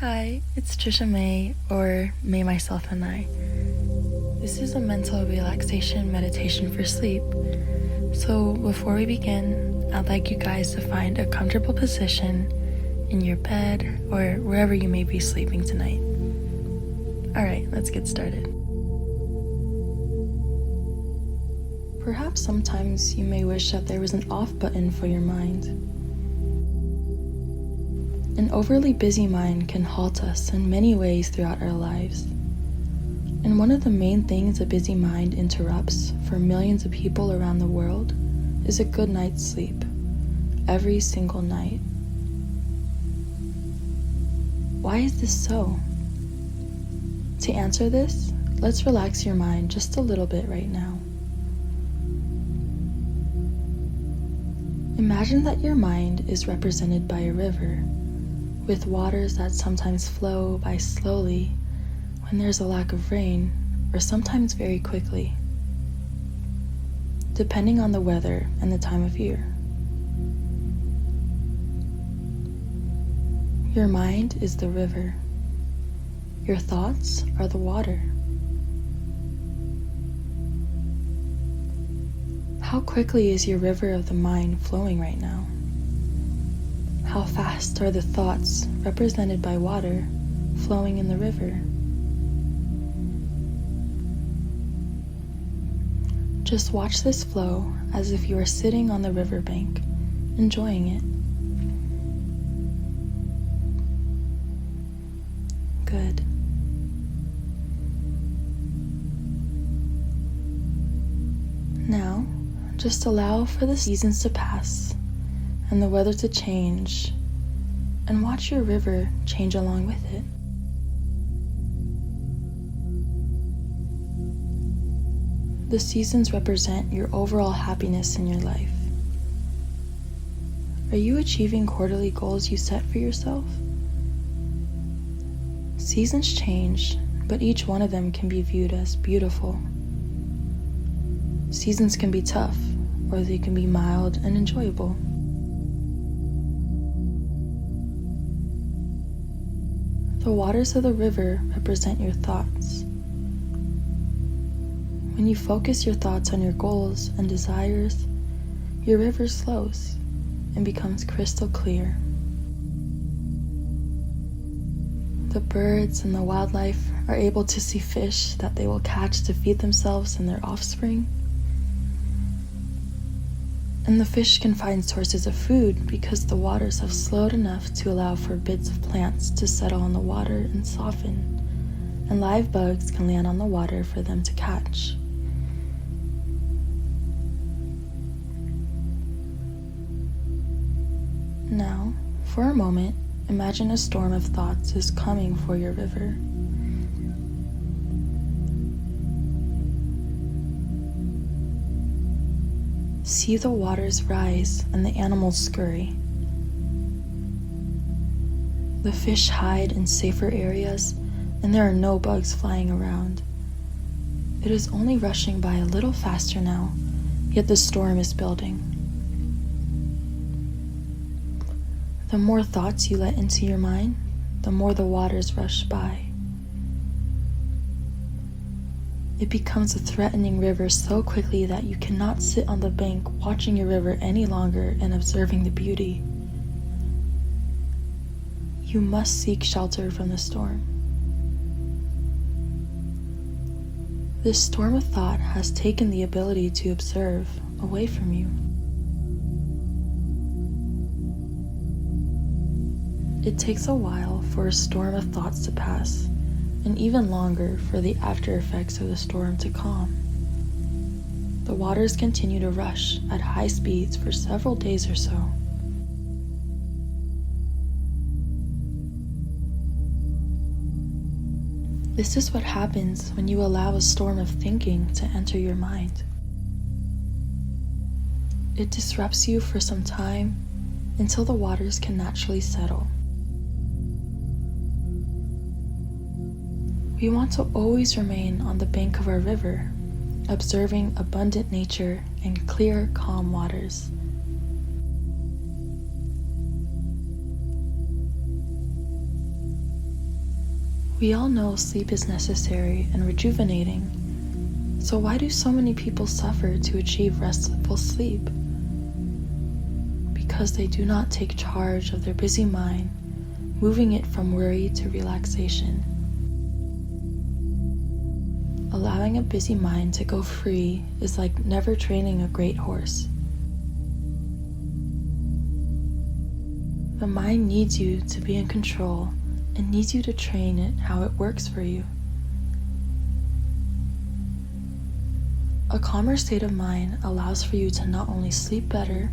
Hi, it's Tricia Mae, or May Myself and I. This is a mental relaxation meditation for sleep. So before we begin, I'd like you guys to find a comfortable position in your bed or wherever you may be sleeping tonight. Alright, let's get started. Perhaps sometimes you may wish that there was an off button for your mind. An overly busy mind can halt us in many ways throughout our lives. And one of the main things a busy mind interrupts for millions of people around the world is a good night's sleep, every single night. Why is this so? To answer this, let's relax your mind just a little bit right now. Imagine that your mind is represented by a river, with waters that sometimes flow by slowly when there's a lack of rain, or sometimes very quickly, depending on the weather and the time of year. Your mind is the river. Your thoughts are the water. How quickly is your river of the mind flowing right now? How fast are the thoughts, represented by water, flowing in the river? Just watch this flow as if you are sitting on the riverbank, enjoying it. Good. Now, just allow for the seasons to pass and the weather to change, and watch your river change along with it. The seasons represent your overall happiness in your life. Are you achieving quarterly goals you set for yourself? Seasons change, but each one of them can be viewed as beautiful. Seasons can be tough, or they can be mild and enjoyable. The waters of the river represent your thoughts. When you focus your thoughts on your goals and desires, your river slows and becomes crystal clear. The birds and the wildlife are able to see fish that they will catch to feed themselves and their offspring. And the fish can find sources of food because the waters have slowed enough to allow for bits of plants to settle in the water and soften, and live bugs can land on the water for them to catch. Now, for a moment, imagine a storm of thoughts is coming for your river. See the waters rise and the animals scurry. The fish hide in safer areas, and there are no bugs flying around. It is only rushing by a little faster now, yet the storm is building. The more thoughts you let into your mind, the more the waters rush by. It becomes a threatening river so quickly that you cannot sit on the bank watching your river any longer and observing the beauty. You must seek shelter from the storm. This storm of thought has taken the ability to observe away from you. It takes a while for a storm of thoughts to pass, and even longer for the after effects of the storm to calm. The waters continue to rush at high speeds for several days or so. This is what happens when you allow a storm of thinking to enter your mind. It disrupts you for some time until the waters can naturally settle. We want to always remain on the bank of our river, observing abundant nature and clear, calm waters. We all know sleep is necessary and rejuvenating, so why do so many people suffer to achieve restful sleep? Because they do not take charge of their busy mind, moving it from worry to relaxation. Allowing a busy mind to go free is like never training a great horse. The mind needs you to be in control and needs you to train it how it works for you. A calmer state of mind allows for you to not only sleep better,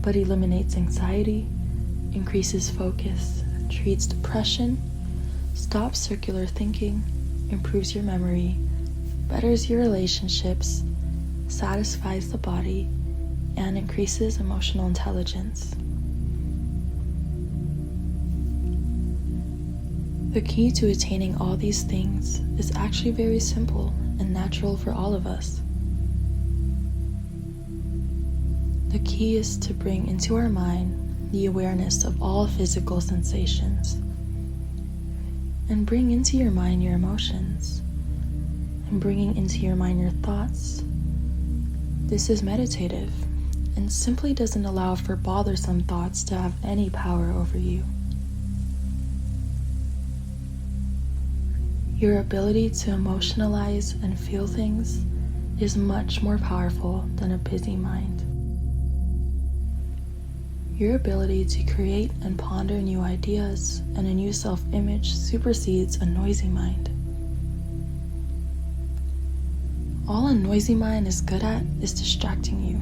but eliminates anxiety, increases focus, treats depression, stops circular thinking, improves your memory, betters your relationships, satisfies the body, and increases emotional intelligence. The key to attaining all these things is actually very simple and natural for all of us. The key is to bring into our mind the awareness of all physical sensations, and bring into your mind your emotions, and bringing into your mind your thoughts. This is meditative and simply doesn't allow for bothersome thoughts to have any power over you. Your ability to emotionalize and feel things is much more powerful than a busy mind. Your ability to create and ponder new ideas and a new self-image supersedes a noisy mind. All a noisy mind is good at is distracting you.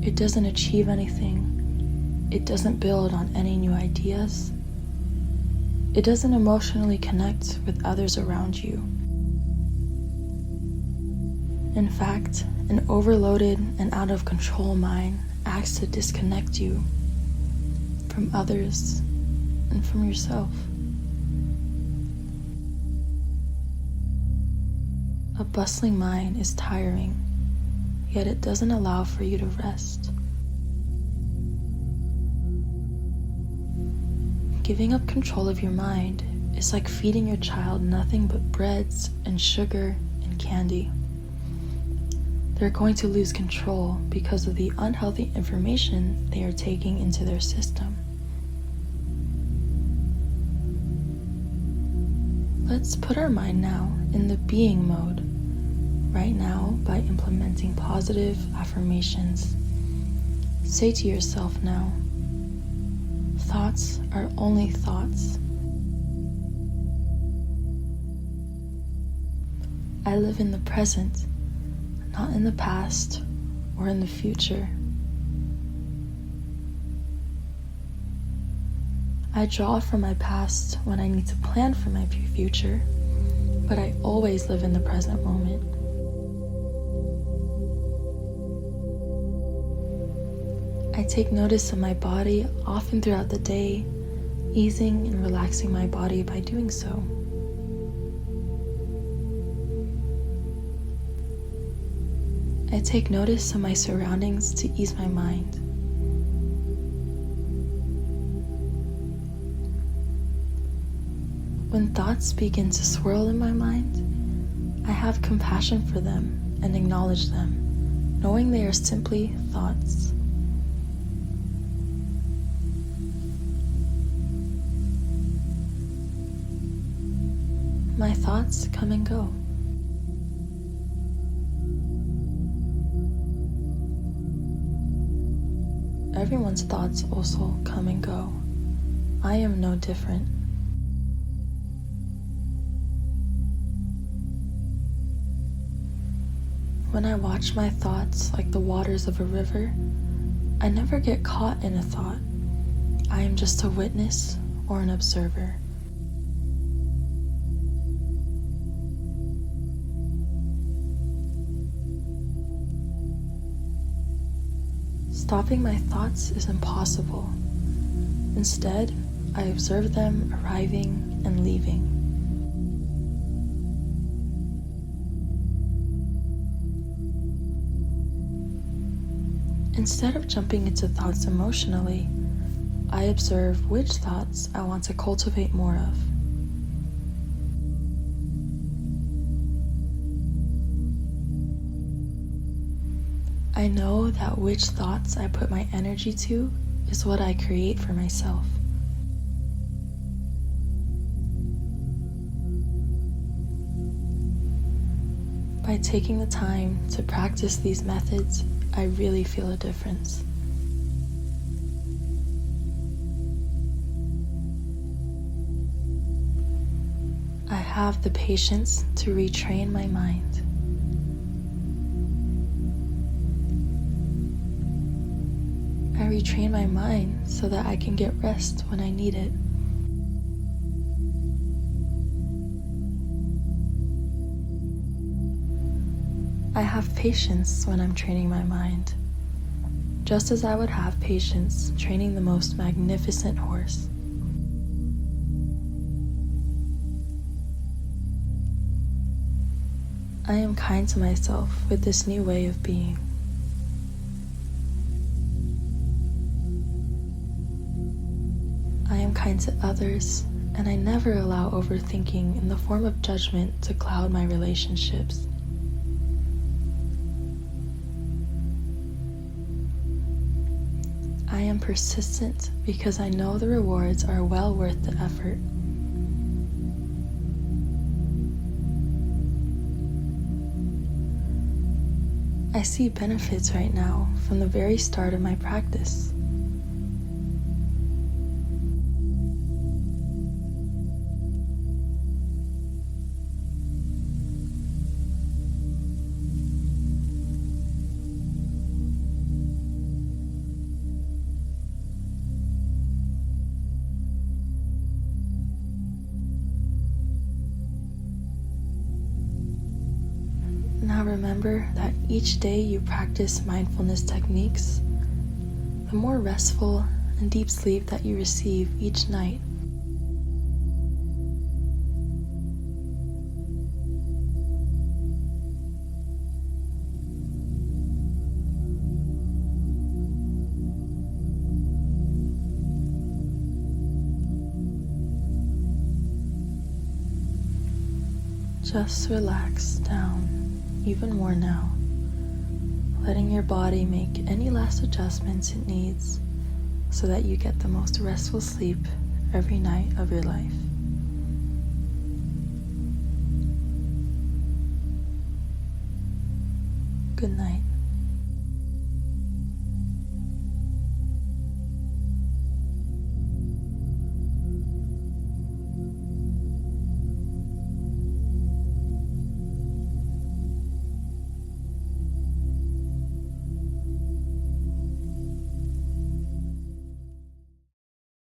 It doesn't achieve anything. It doesn't build on any new ideas. It doesn't emotionally connect with others around you. In fact, an overloaded and out of control mind acts to disconnect you from others and from yourself. A bustling mind is tiring, yet it doesn't allow for you to rest. Giving up control of your mind is like feeding your child nothing but breads and sugar and candy. They're going to lose control because of the unhealthy information they are taking into their system. Let's put our mind now in the being mode right now by implementing positive affirmations. Say to yourself now, thoughts are only thoughts. I live in the present, not in the past or in the future. I draw from my past when I need to plan for my future, but I always live in the present moment. I take notice of my body often throughout the day, easing and relaxing my body by doing so. I take notice of my surroundings to ease my mind. When thoughts begin to swirl in my mind, I have compassion for them and acknowledge them, knowing they are simply thoughts. My thoughts come and go. Everyone's thoughts also come and go. I am no different. When I watch my thoughts like the waters of a river, I never get caught in a thought. I am just a witness or an observer. Stopping my thoughts is impossible. Instead, I observe them arriving and leaving. Instead of jumping into thoughts emotionally, I observe which thoughts I want to cultivate more of. I know that which thoughts I put my energy to is what I create for myself. By taking the time to practice these methods, I really feel a difference. I have the patience to retrain my mind. I retrain my mind so that I can get rest when I need it. I have patience when I'm training my mind, just as I would have patience training the most magnificent horse. I am kind to myself with this new way of being. I am kind to others, and I never allow overthinking in the form of judgment to cloud my relationships. I am persistent because I know the rewards are well worth the effort. I see benefits right now from the very start of my practice. Now remember that each day you practice mindfulness techniques, the more restful and deep sleep that you receive each night. Just relax down even more now, letting your body make any last adjustments it needs so that you get the most restful sleep every night of your life. Good night.